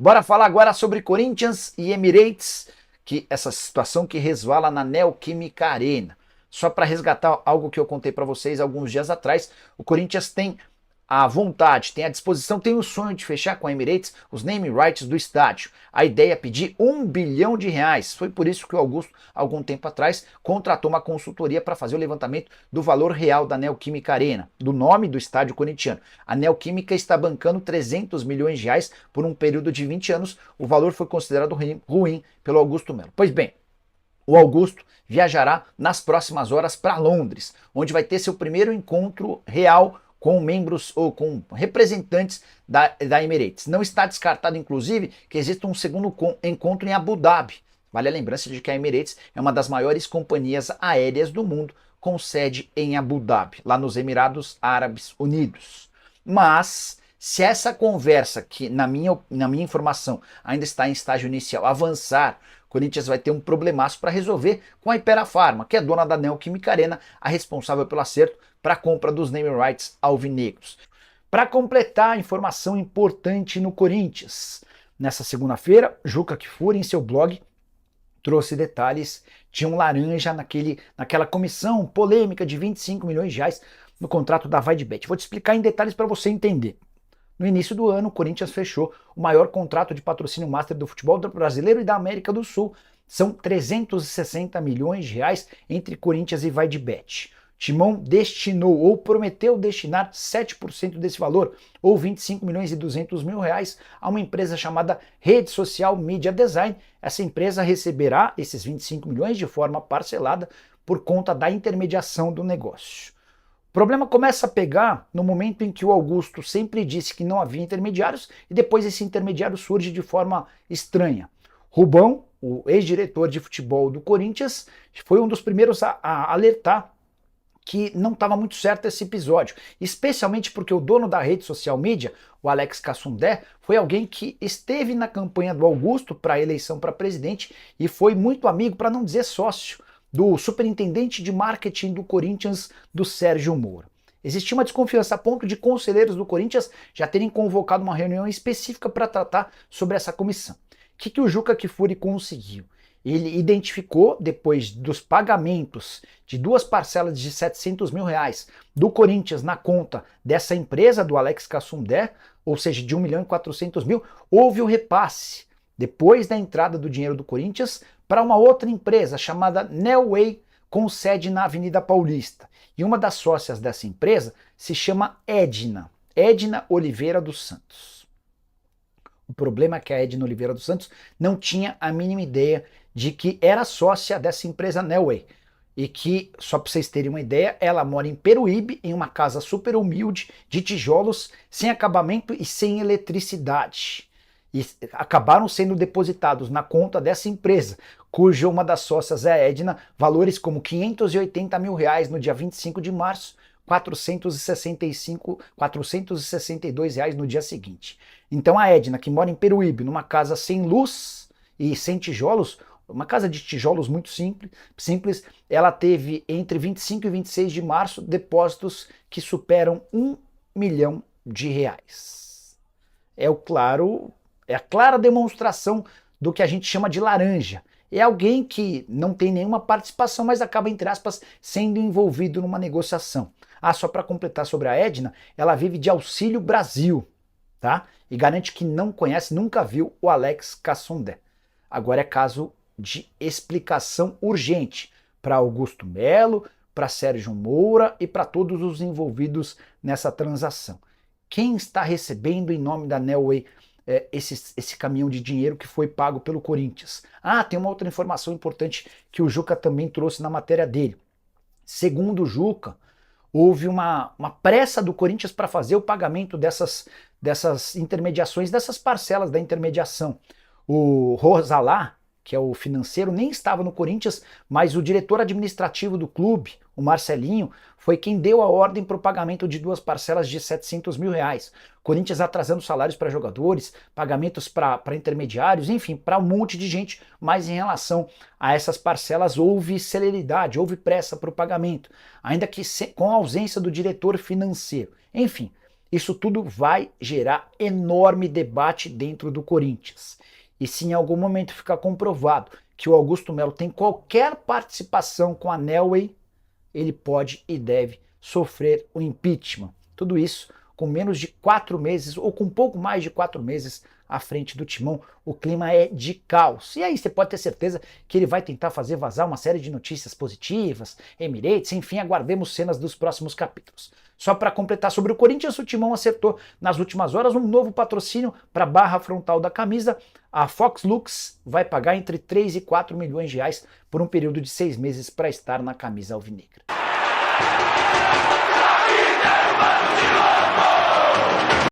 Bora falar agora sobre Corinthians e Emirates, que essa situação que resvala na Neoquímica Arena. Só para resgatar algo que eu contei para vocês alguns dias atrás, o Corinthians tem a vontade, tem a disposição, tem o sonho de fechar com a Emirates os name rights do estádio. A ideia é pedir R$ 1 bilhão. Foi por isso que o Augusto, algum tempo atrás, contratou uma consultoria para fazer o levantamento do valor real da Neoquímica Arena, do nome do estádio corintiano. A Neoquímica está bancando R$ 300 milhões por um período de 20 anos. O valor foi considerado ruim pelo Augusto Melo. Pois bem, o Augusto viajará nas próximas horas para Londres, onde vai ter seu primeiro encontro real com membros ou com representantes da Emirates. Não está descartado, inclusive, que exista um segundo encontro em Abu Dhabi. Vale a lembrança de que a Emirates é uma das maiores companhias aéreas do mundo, com sede em Abu Dhabi, lá nos Emirados Árabes Unidos. Mas, se essa conversa, que na minha informação ainda está em estágio inicial, avançar, o Corinthians vai ter um problemaço para resolver com a Hypera Pharma, que é dona da Neoquímica Arena, a responsável pelo acerto para a compra dos name rights alvinegros. Para completar a informação importante no Corinthians, nessa segunda-feira, Juca Kfouri, em seu blog, trouxe detalhes de um laranja naquela comissão polêmica de R$ 25 milhões no contrato da Vaidbet. Vou te explicar em detalhes para você entender. No início do ano, o Corinthians fechou o maior contrato de patrocínio master do futebol brasileiro e da América do Sul. São 360 milhões de reais entre Corinthians e Vaidbet. Timão destinou ou prometeu destinar 7% desse valor, ou 25 milhões e 200 mil reais, a uma empresa chamada Rede Social Media Design. Essa empresa receberá esses 25 milhões de forma parcelada por conta da intermediação do negócio. O problema começa a pegar no momento em que o Augusto sempre disse que não havia intermediários e depois esse intermediário surge de forma estranha. Rubão, o ex-diretor de futebol do Corinthians, foi um dos primeiros a alertar que não estava muito certo esse episódio, especialmente porque o dono da rede social mídia, o Alex Cassundé, foi alguém que esteve na campanha do Augusto para a eleição para presidente e foi muito amigo, para não dizer sócio, do superintendente de marketing do Corinthians, do Sérgio Moro. Existia uma desconfiança a ponto de conselheiros do Corinthians já terem convocado uma reunião específica para tratar sobre essa comissão. O que o Juca Kfouri conseguiu? Ele identificou, depois dos pagamentos de duas parcelas de 700 mil reais do Corinthians na conta dessa empresa do Alex Cassundé, ou seja, de 1 milhão e 400 mil, houve o repasse, depois da entrada do dinheiro do Corinthians, para uma outra empresa chamada Nelway, com sede na Avenida Paulista. E uma das sócias dessa empresa se chama Edna Oliveira dos Santos. O problema é que a Edna Oliveira dos Santos não tinha a mínima ideia de que era sócia dessa empresa Nelway. E que, só para vocês terem uma ideia, ela mora em Peruíbe, em uma casa super humilde, de tijolos, sem acabamento e sem eletricidade. E acabaram sendo depositados na conta dessa empresa, cuja uma das sócias é a Edna, valores como 580 mil reais no dia 25 de março, 462 reais no dia seguinte. Então a Edna, que mora em Peruíbe, numa casa sem luz e sem tijolos, uma casa de tijolos muito simples, ela teve entre 25 e 26 de março depósitos que superam R$ 1 milhão. É a clara demonstração do que a gente chama de laranja. É alguém que não tem nenhuma participação, mas acaba, entre aspas, sendo envolvido numa negociação. Só para completar sobre a Edna, ela vive de Auxílio Brasil, tá? E garante que não conhece, nunca viu o Alex Cassundé. Agora é caso de explicação urgente para Augusto Melo, para Sérgio Moura e para todos os envolvidos nessa transação. Quem está recebendo em nome da Nelway esse caminhão de dinheiro que foi pago pelo Corinthians? Tem uma outra informação importante que o Juca também trouxe na matéria dele. Segundo o Juca, houve uma pressa do Corinthians para fazer o pagamento dessas intermediações, dessas parcelas da intermediação. O Rosalá, que é o financeiro, nem estava no Corinthians, mas o diretor administrativo do clube, o Marcelinho, foi quem deu a ordem para o pagamento de duas parcelas de 700 mil reais. Corinthians atrasando salários para jogadores, pagamentos para intermediários, enfim, para um monte de gente, mas em relação a essas parcelas houve celeridade, houve pressa para o pagamento, ainda que com a ausência do diretor financeiro. Enfim, Isso tudo vai gerar enorme debate dentro do Corinthians. E se em algum momento ficar comprovado que o Augusto Melo tem qualquer participação com a Nelway, ele pode e deve sofrer o impeachment. Tudo isso com menos de 4 meses, ou com um pouco mais de 4 meses à frente do timão. O clima é de caos. E aí você pode ter certeza que ele vai tentar fazer vazar uma série de notícias positivas, Emirates, enfim, aguardemos cenas dos próximos capítulos. Só para completar sobre o Corinthians, o timão acertou nas últimas horas um novo patrocínio para a barra frontal da camisa. A Fox Lux vai pagar entre 3 e 4 milhões de reais por um período de 6 meses para estar na camisa alvinegra.